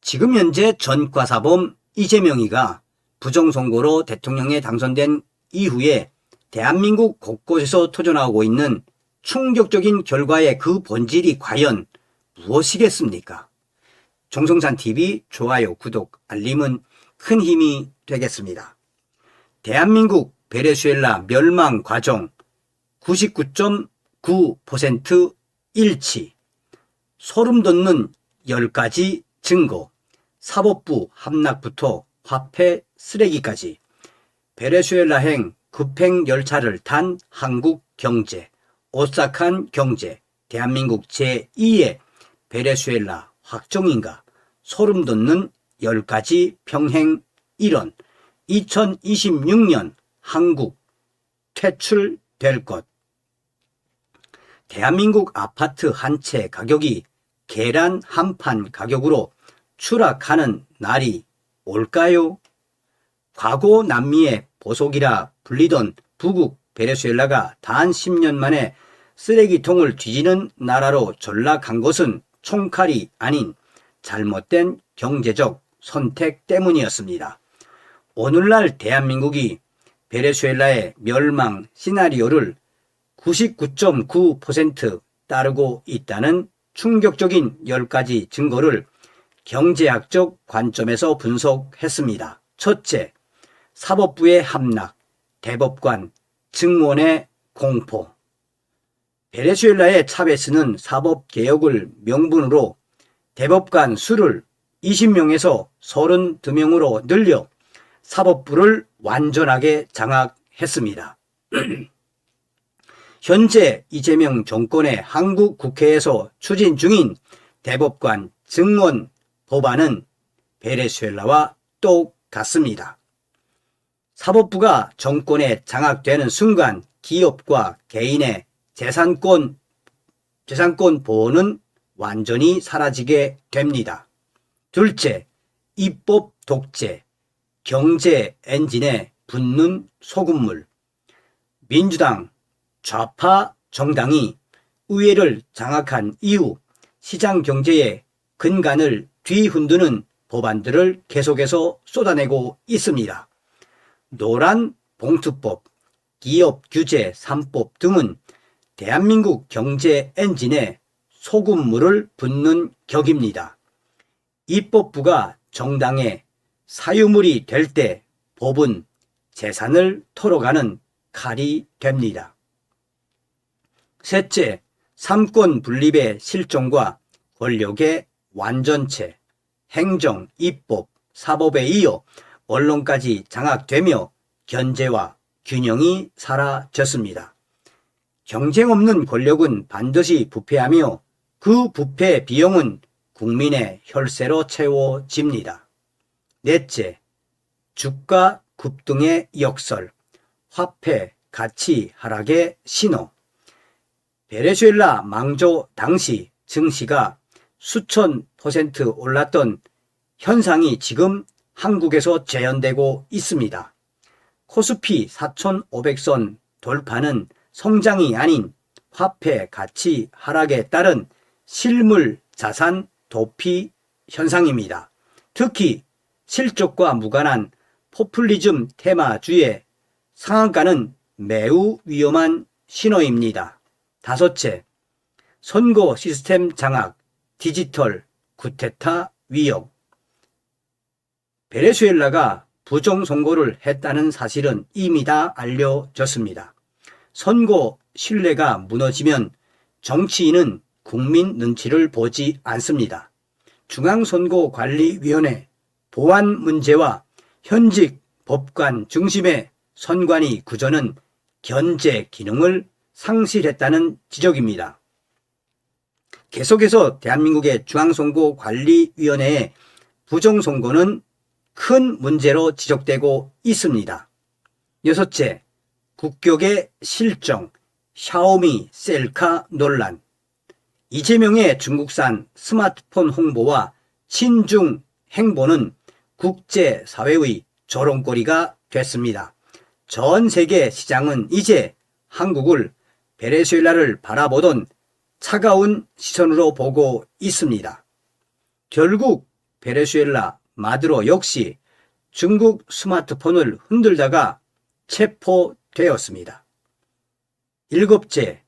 지금 현재 전과사범 이재명이가 부정선거로 대통령에 당선된 이후에 대한민국 곳곳에서 터져나오고 있는 충격적인 결과의 그 본질이 과연 무엇이겠습니까? 종성산TV 좋아요, 구독, 알림은 큰 힘이 되겠습니다. 대한민국 베네수엘라 멸망 과정 99.9% 일치, 소름 돋는 10가지 증거, 사법부 함락부터 화폐 쓰레기까지, 베네수엘라행 급행 열차를 탄 한국 경제, 오싹한 경제, 대한민국 제2의 베네수엘라 확정인가, 소름 돋는 10가지 평행 일원, 2026년 한국 퇴출될 것, 대한민국 아파트 한 채 가격이 계란 한 판 가격으로 추락하는 날이 올까요? 과거 남미의 보석이라 불리던 부국 베네수엘라가 단 10년 만에 쓰레기통을 뒤지는 나라로 전락한 것은 총칼이 아닌 잘못된 경제적 선택 때문이었습니다. 오늘날 대한민국이 베네수엘라의 멸망 시나리오를 99.9% 따르고 있다는 충격적인 10가지 증거를 경제학적 관점에서 분석했습니다. 첫째, 사법부의 함락, 대법관, 증원의 공포. 베네수엘라의 차베스는 사법개혁을 명분으로 대법관 수를 20명에서 32명으로 늘려 사법부를 완전하게 장악했습니다. 현재 이재명 정권의 한국 국회에서 추진 중인 대법관 증원 법안은 베네수엘라와 똑같습니다. 사법부가 정권에 장악되는 순간 기업과 개인의 재산권 보호는 완전히 사라지게 됩니다. 둘째, 입법 독재, 경제 엔진에 붙는 소금물. 민주당, 좌파 정당이 의회를 장악한 이후 시장 경제의 근간을 뒤흔드는 법안들을 계속해서 쏟아내고 있습니다. 노란 봉투법, 기업 규제 3법 등은 대한민국 경제 엔진에 소금물을 붓는 격입니다. 입법부가 정당의 사유물이 될 때 법은 재산을 털어가는 칼이 됩니다. 셋째, 삼권 분립의 실종과 권력의 완전체, 행정, 입법, 사법에 이어 언론까지 장악되며 견제와 균형이 사라졌습니다. 경쟁 없는 권력은 반드시 부패하며 그 부패 비용은 국민의 혈세로 채워집니다. 넷째, 주가 급등의 역설, 화폐 가치 하락의 신호. 베네수엘라 망조 당시 증시가 수천 % 올랐던 현상이 지금 한국에서 재현되고 있습니다. 코스피 4,500선 돌파는 성장이 아닌 화폐 가치 하락에 따른 실물 자산 도피 현상입니다. 특히 실적과 무관한 포퓰리즘 테마주의 상한가는 매우 위험한 신호입니다. 다섯째, 선거 시스템 장악, 디지털 쿠데타 위협. 베네수엘라가 부정선거를 했다는 사실은 이미 다 알려졌습니다. 선거 신뢰가 무너지면 정치인은 국민 눈치를 보지 않습니다. 중앙선거관리위원회 보안 문제와 현직 법관 중심의 선관위 구조는 견제 기능을 상실했다는 지적입니다. 계속해서 대한민국의 중앙선거관리위원회의 부정선거는 큰 문제로 지적되고 있습니다. 여섯째, 국격의 실정, 샤오미 셀카 논란. 이재명의 중국산 스마트폰 홍보와 친중 행보는 국제사회의 조롱거리가 됐습니다. 전 세계 시장은 이제 한국을 베네수엘라를 바라보던 차가운 시선으로 보고 있습니다. 결국 베네수엘라 마두로 역시 중국 스마트폰을 흔들다가 체포되었습니다. 일곱째,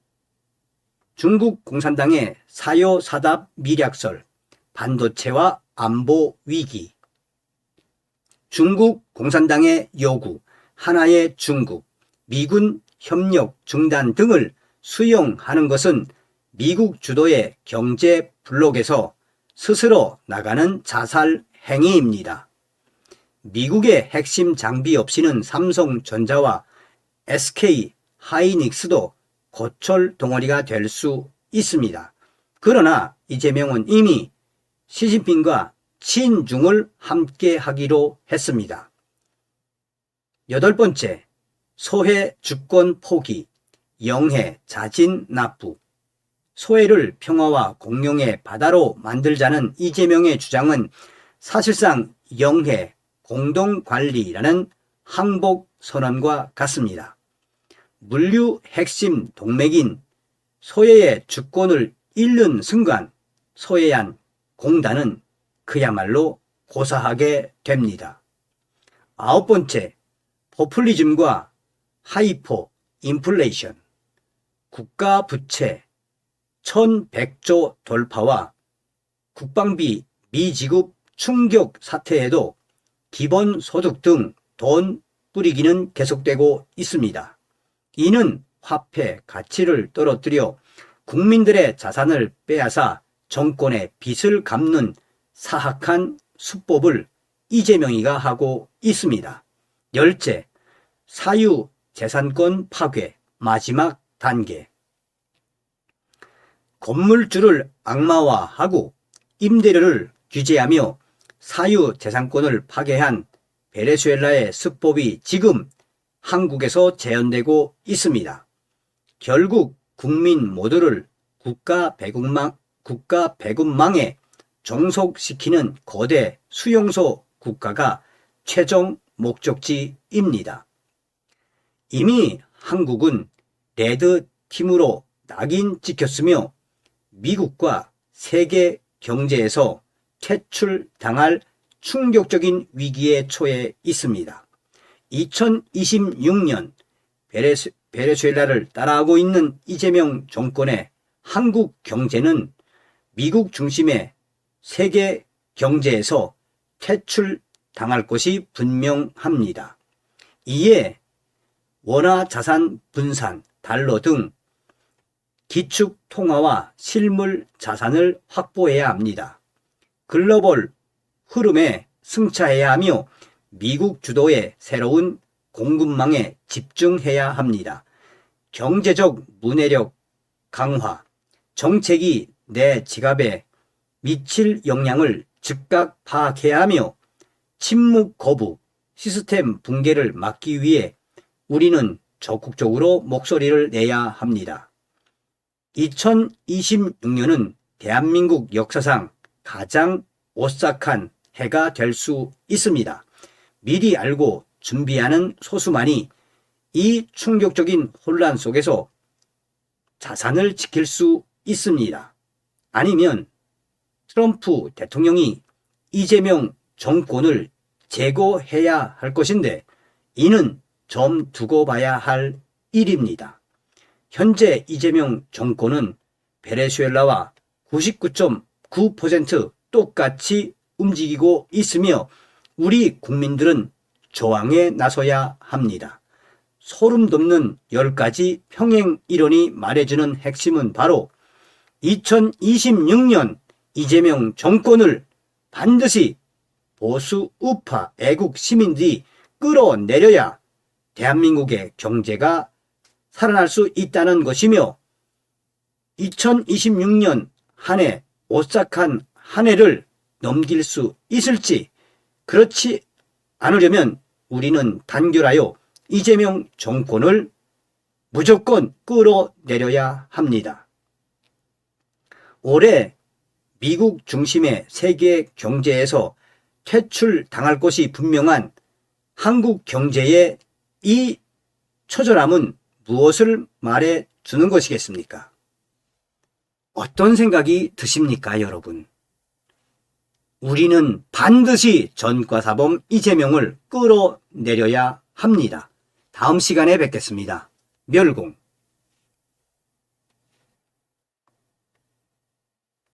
중국 공산당의 사요사답 미략설, 반도체와 안보 위기. 중국 공산당의 요구, 하나의 중국, 미군 협력 중단 등을 수용하는 것은 미국 주도의 경제 블록에서 스스로 나가는 자살 행위입니다. 미국의 핵심 장비 없이는 삼성전자와 SK 하이닉스도 고철 덩어리가 될 수 있습니다. 그러나 이재명은 이미 시진핑과 친중을 함께 하기로 했습니다. 여덟 번째, 소해 주권 포기, 영해 자진 납부. 소해를 평화와 공용의 바다로 만들자는 이재명의 주장은 사실상 영해 공동관리라는 항복 선언과 같습니다. 물류 핵심 동맥인 소해의 주권을 잃는 순간 소해안 공단은 그야말로 고사하게 됩니다. 아홉 번째, 포퓰리즘과 하이퍼 인플레이션. 국가 부채 1100조 돌파와 국방비 미지급 충격 사태에도 기본소득 등 돈 뿌리기는 계속되고 있습니다. 이는 화폐 가치를 떨어뜨려 국민들의 자산을 빼앗아 정권의 빚을 갚는 사악한 수법을 이재명이가 하고 있습니다. 열째, 사유재산권 파괴 마지막 단계. 건물주를 악마화하고 임대료를 규제하며 사유재산권을 파괴한 베네수엘라의 수법이 지금 한국에서 재현되고 있습니다. 결국 국민 모두를 국가 배급망에 종속시키는 거대 수용소 국가가 최종 목적지입니다. 이미 한국은 레드팀으로 낙인 찍혔으며 미국과 세계 경제에서 퇴출당할 충격적인 위기에 처해 있습니다. 2026년 베네수엘라를 따라하고 있는 이재명 정권의 한국 경제는 미국 중심의 세계 경제에서 퇴출당할 것이 분명합니다. 이에 원화 자산 분산, 달러 등 기축 통화와 실물 자산을 확보해야 합니다. 글로벌 흐름에 승차해야 하며 미국 주도의 새로운 공급망에 집중해야 합니다. 경제적 문해력 강화, 정책이 내 지갑에 미칠 영향을 즉각 파악해야 하며 침묵 거부, 시스템 붕괴를 막기 위해 우리는 적극적으로 목소리를 내야 합니다. 2026년은 대한민국 역사상 가장 오싹한 해가 될 수 있습니다. 미리 알고 준비하는 소수만이 이 충격적인 혼란 속에서 자산을 지킬 수 있습니다. 아니면 트럼프 대통령이 이재명 정권을 제거해야 할 것인데 이는 좀 두고 봐야 할 일입니다. 현재 이재명 정권은 베네수엘라와 99.9% 똑같이 움직이고 있으며 우리 국민들은 저항에 나서야 합니다. 소름 돋는 10가지 평행 이론이 말해주는 핵심은 바로 2026년 이재명 정권을 반드시 보수 우파 애국 시민들이 끌어내려야 대한민국의 경제가 살아날 수 있다는 것이며 2026년 한 해 오싹한 한 해를 넘길 수 있을지, 그렇지 않으려면 우리는 단결하여 이재명 정권을 무조건 끌어내려야 합니다. 올해 미국 중심의 세계 경제에서 퇴출당할 것이 분명한 한국 경제의 이 처절함은 무엇을 말해 주는 것이겠습니까? 어떤 생각이 드십니까, 여러분? 우리는 반드시 전과사범 이재명을 끌어내려야 합니다. 다음 시간에 뵙겠습니다. 멸공.